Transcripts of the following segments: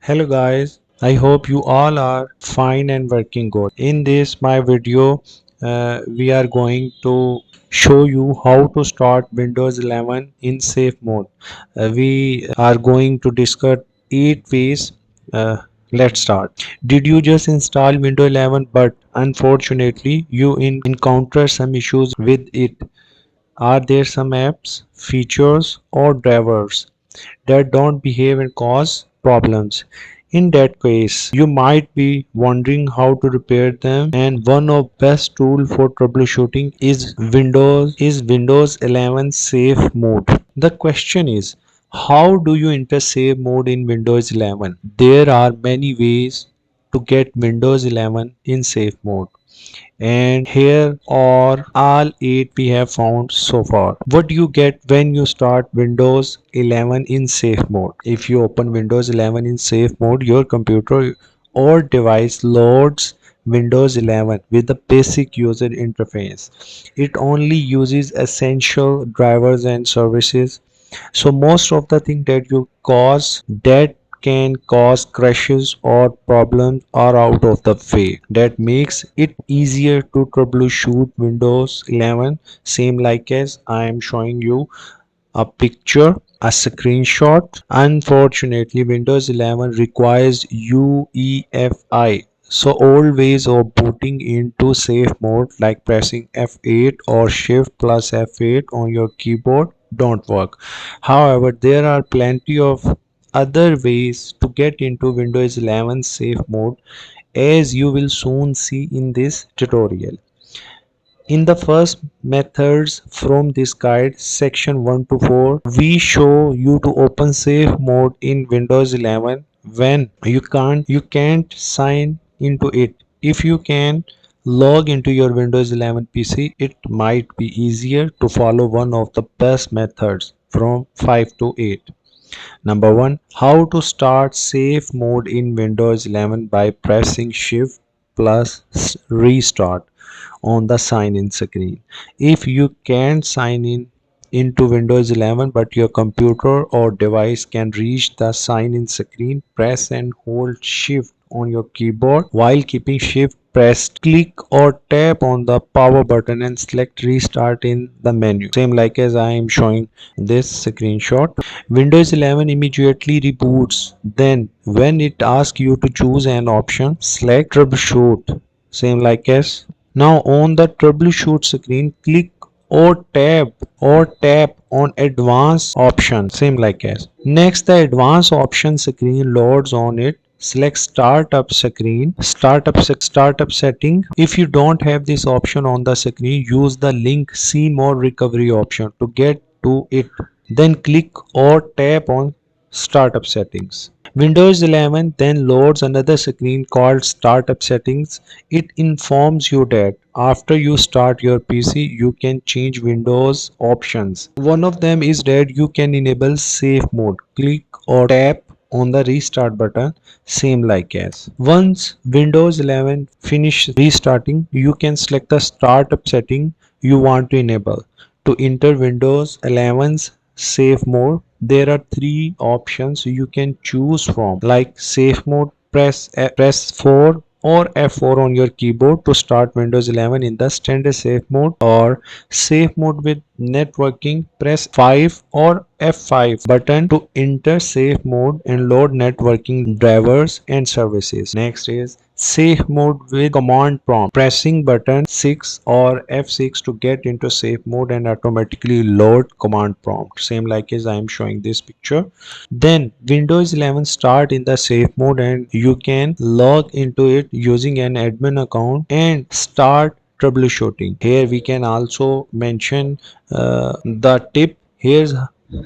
Hello guys, I hope you all are fine and working good. In this my video, we are going to show you how to start Windows 11 in safe mode. We are going to discuss 8 ways. Uh, let's start. Did you just install Windows 11 but unfortunately you encounter some issues with it? Are there some apps, features or drivers that don't behave and cause problems? In that case, you might be wondering how to repair them, and one of best tool for troubleshooting is Windows 11 Safe Mode. The question is, how do you enter safe mode in Windows 11? There are many ways to get Windows 11 in safe mode, and here are all 8 we have found so far. What do you get when you start Windows 11 in safe mode? If you open Windows 11 in safe mode, your computer or device loads Windows 11 with the basic user interface. It only uses essential drivers and services, so most of the thing that can cause crashes or problems are out of the way. That makes it easier to troubleshoot Windows 11, same like as I am showing you a picture, a screenshot. Unfortunately, Windows 11 requires UEFI. So old ways of booting into safe mode like pressing F8 or Shift plus F8 on your keyboard don't work. However, there are plenty of other ways to get into Windows 11 safe mode, as you will soon see in this tutorial. In the first methods from this guide, section 1 to 4, we show you to open safe mode in Windows 11 when you can't sign into it. If you can log into your Windows 11 PC, it might be easier to follow one of the best methods from 5 to 8. Number 1, how to start safe mode in Windows 11 by pressing Shift plus restart on the sign in screen. If you can't sign in into Windows 11 but your computer or device can reach the sign in screen, press and hold Shift on your keyboard while keeping Shift pressed. Click or tap on the power button and select restart in the menu, same like as I am showing this screenshot. Windows 11 immediately reboots. Then when it asks you to choose an option, select troubleshoot, same like as. Now on the troubleshoot screen, click or tap on advanced option, same like as. Next, the advanced option screen loads. On it, select startup setting. If you don't have this option on the screen, use the link see more recovery option to get to it. Then click or tap on startup settings. Windows 11 then loads another screen called Startup Settings. It informs you that after you start your PC, you can change Windows options. One of them is that you can enable safe mode. Click or tap on the restart button, same like as. Once Windows 11 finish restarting, you can select the startup setting you want to enable. To enter Windows 11's safe mode, there are three options you can choose from, like safe mode. Press 4 or F4 on your keyboard to start Windows 11 in the standard safe mode, or safe mode with networking. Press 5 or F5 button to enter safe mode and load networking drivers and services. Next is safe mode with command prompt. Pressing button 6 or F6 to get into safe mode and automatically load command prompt, same like as I am showing this picture. Then Windows 11 start in the safe mode and you can log into it using an admin account and start troubleshooting. Here we can also mention the tip. Here's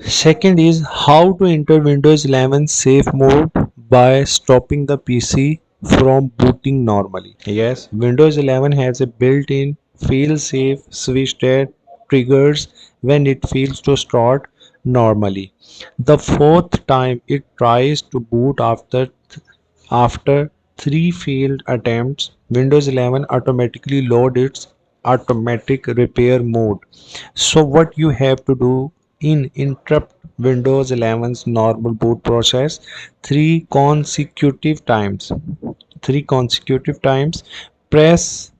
second is how to enter Windows 11 safe mode by stopping the PC from booting normally. Yes, Windows 11 has a built-in fail-safe switch that triggers when it fails to start normally. The fourth time it tries to boot after three failed attempts, Windows 11 automatically load its automatic repair mode. So what you have to do interrupt Windows 11's normal boot process three consecutive times. Three consecutive times. Press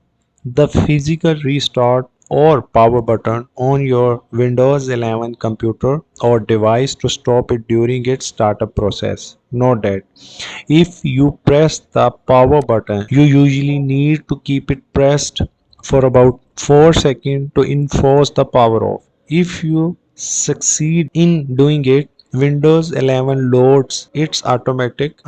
the physical restart or power button on your Windows 11 computer or device to stop it during its startup process. Note that if you press the power button, you usually need to keep it pressed for about 4 seconds to enforce the power off. If you succeed in doing it, Windows 11 loads its automatic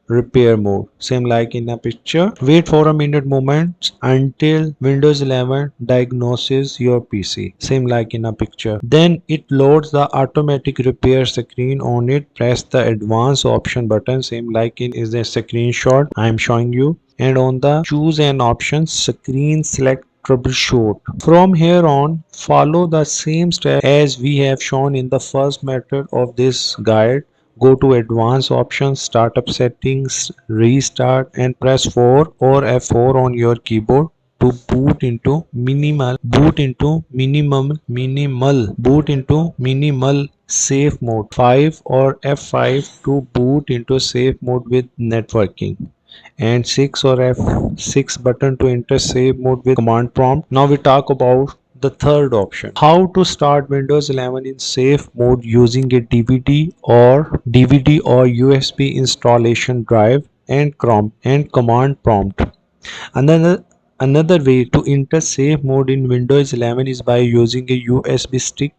repair mode, same like in a picture. Wait for a minute moment until Windows 11 diagnoses your PC, same like in a picture. Then it loads the automatic repair screen. On it, press the advanced option button, same like in is the screenshot I am showing you, and on the choose an option screen, select troubleshoot. From here on, follow the same step as we have shown in the first method of this guide. Go to advanced options, startup settings, restart, and press 4 or F4 on your keyboard to boot into minimal safe mode. 5 or F5 to boot into safe mode with networking, and 6 or F6 button to enter safe mode with command prompt. Now we talk about the third option, how to start Windows 11 in safe mode using a DVD or USB installation drive and command prompt. Another way to enter safe mode in Windows 11 is by using a USB stick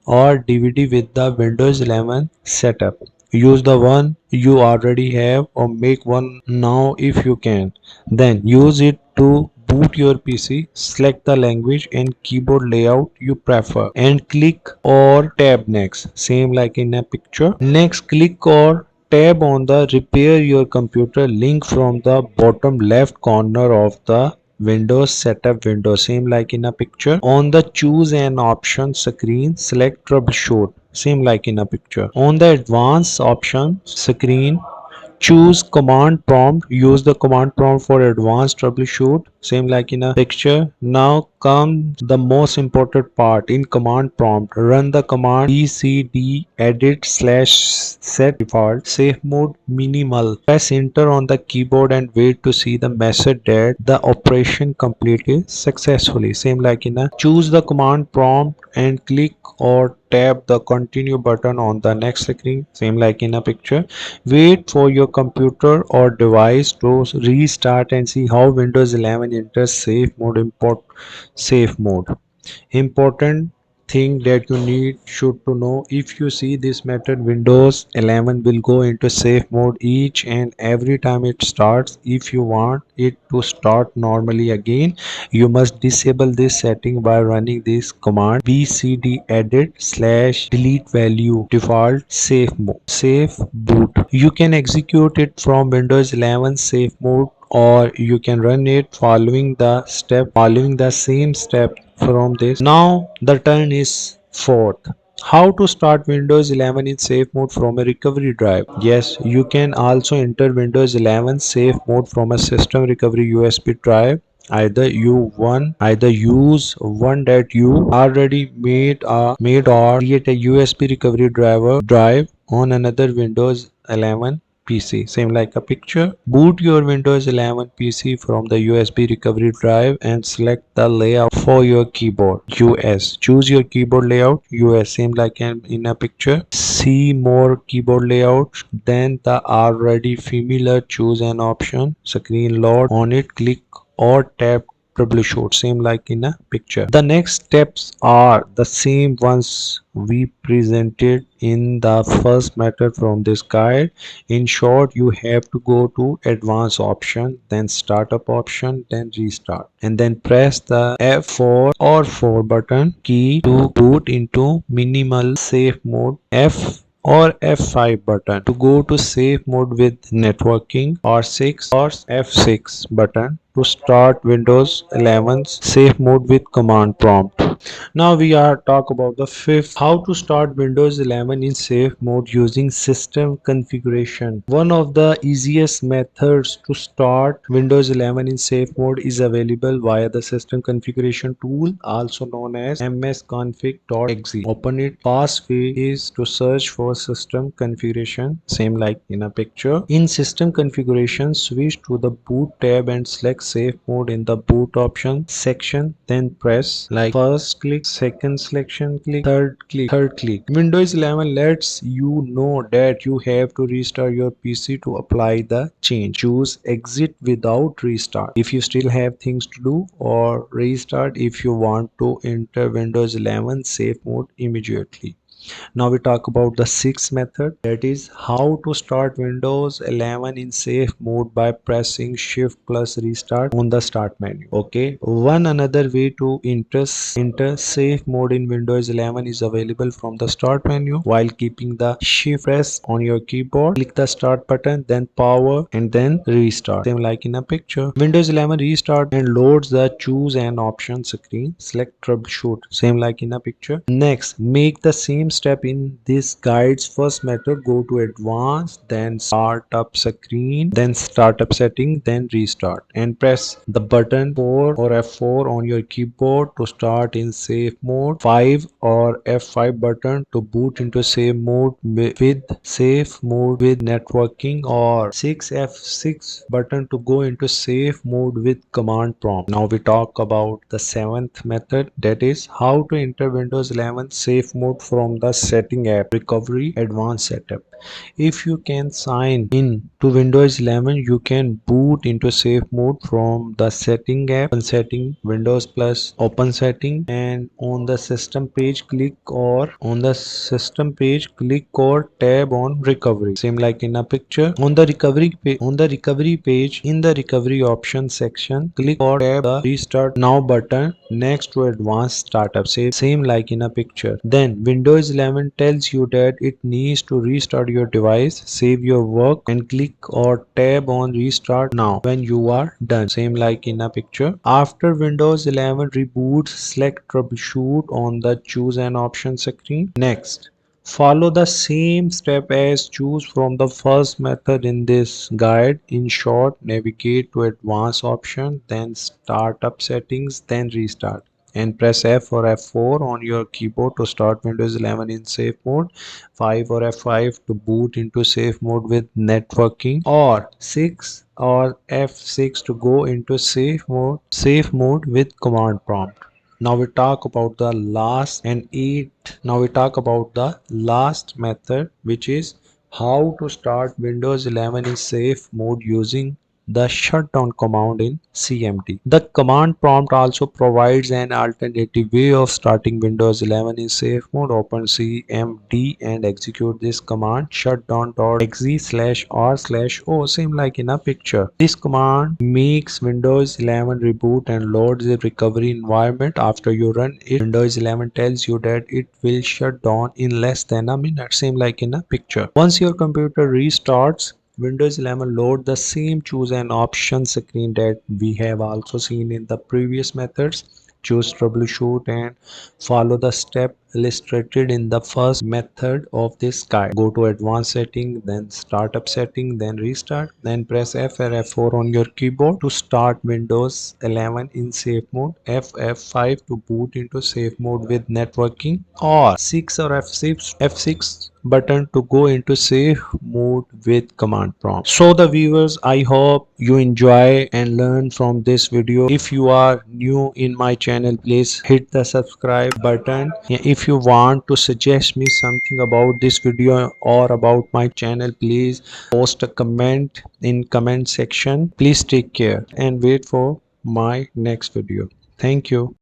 or DVD with the Windows 11 setup. Use the one you already have or make one now if you can. Then use it to boot your PC. Select the language and keyboard layout you prefer and click or tab next, same like in a picture. Next, click or tab on the repair your computer link from the bottom left corner of the Windows setup window, same like in a picture. On the choose an option screen, select troubleshoot, same like in a picture. On the advanced option screen, choose command prompt. Use the command prompt for advanced troubleshoot, same like in a picture. Now comes the most important part. In command prompt, run the command bcd edit slash set default safe mode minimal. Press enter on the keyboard and wait to see the message that the operation completed successfully, same like in a. Choose the command prompt and click or tap the continue button on the next screen, same like in a picture. Wait for your computer or device to restart and see how Windows 11 enters safe mode. Important thing that you should to know: if you see this method, Windows 11 will go into safe mode each and every time it starts. If you want it to start normally again, you must disable this setting by running this command bcd edit slash delete value default safe boot. You can execute it from Windows 11 safe mode, or you can run it following the same step from this. Now the turn is fourth. How to start Windows 11 in safe mode from a recovery drive? Yes, you can also enter Windows 11 safe mode from a system recovery USB drive. Either use one that you already made or create a USB recovery drive on another Windows 11 PC, same like a picture. Boot your Windows 11 PC from the USB recovery drive and select the layout for your keyboard US. Choose your keyboard layout US, same like in a picture. See more keyboard layout, then the already familiar choose an option screen load. On it, click or tap troubleshoot, same like in a picture. The next steps are the same ones we presented in the first method from this guide. In short, you have to go to advanced option, then startup option, then restart, and then press the F4 or 4 button key to boot into minimal safe mode, or F5 button to go to safe mode with networking, or 6 or F6 button to start Windows 11's safe mode with command prompt. Now we are talk about the fifth, how to start Windows 11 in safe mode using system configuration. One of the easiest methods to start Windows 11 in safe mode is available via the system configuration tool, also known as msconfig.exe. Open it. Fast way is to search for system configuration, same like in a picture. In system configuration, switch to the boot tab and select safe mode in the boot option section, then press like first click, second selection click, third click. Windows 11 lets you know that you have to restart your PC to apply the change. Choose exit without restart if you still have things to do, or restart if you want to enter Windows 11 safe mode immediately. Now we talk about the sixth method, that is how to start Windows 11 in safe mode by pressing shift plus restart on the start menu. Okay, one another way to enter safe mode in Windows 11 is available from the start menu. While keeping the shift press on your keyboard, click the start button, then power, and then restart, same like in a picture. Windows 11 restart and loads the choose an option screen. Select troubleshoot, same like in a picture. Next, make the same step in this guide's first method. Go to advanced, then startup screen, then startup setting, then restart, and press the button 4 or F4 on your keyboard to start in safe mode, 5 or F5 button to boot into safe mode with networking, or 6 F6 button to go into safe mode with command prompt. Now we talk about the seventh method, that is how to enter Windows 11 safe mode from the setting app recovery advanced setup. If you can sign in to Windows 11, you can boot into safe mode from the setting app. Open setting, Windows plus open setting, and on the system page click or tab on recovery, same like in a picture. On the recovery page, in the recovery option section, click or tab the restart now button next to advanced startup, same like in a picture. Then Windows 11 tells you that it needs to restart your device, save your work, and click or tab on restart now when you are done, same like in a picture. After Windows 11 reboots, select troubleshoot on the choose an option screen. Next, follow the same step as choose from the first method in this guide. In short, navigate to advanced option, then startup settings, then restart, and press F or F4 on your keyboard to start Windows 11 in safe mode, 5 or F5 to boot into safe mode with networking, or 6 or F6 to go into safe mode with command prompt. Now we talk about the last and eight. Now we talk about the last method, which is how to start Windows 11 in safe mode using the shutdown command in CMD. The command prompt also provides an alternative way of starting Windows 11 in safe mode. Open CMD and execute this command, shutdown.exe/r/o, same like in a picture. This command makes Windows 11 reboot and loads the recovery environment. After you run it, Windows 11 tells you that it will shut down in less than a minute, same like in a picture. Once your computer restarts, Windows 11 load the same choose an option screen that we have also seen in the previous methods. Choose troubleshoot and follow the step illustrated in the first method of this guide. Go to advanced setting, then startup setting, then restart, then press F or F4 on your keyboard to start Windows 11 in safe mode, F5 to boot into safe mode with networking, or 6 or F6 button to go into safe mode with command prompt. So the viewers, I hope you enjoy and learn from this video. If you are new in my channel, please hit the subscribe button. If you want to suggest me something about this video or about my channel, please post a comment in comment section. Please take care and wait for my next video. Thank you.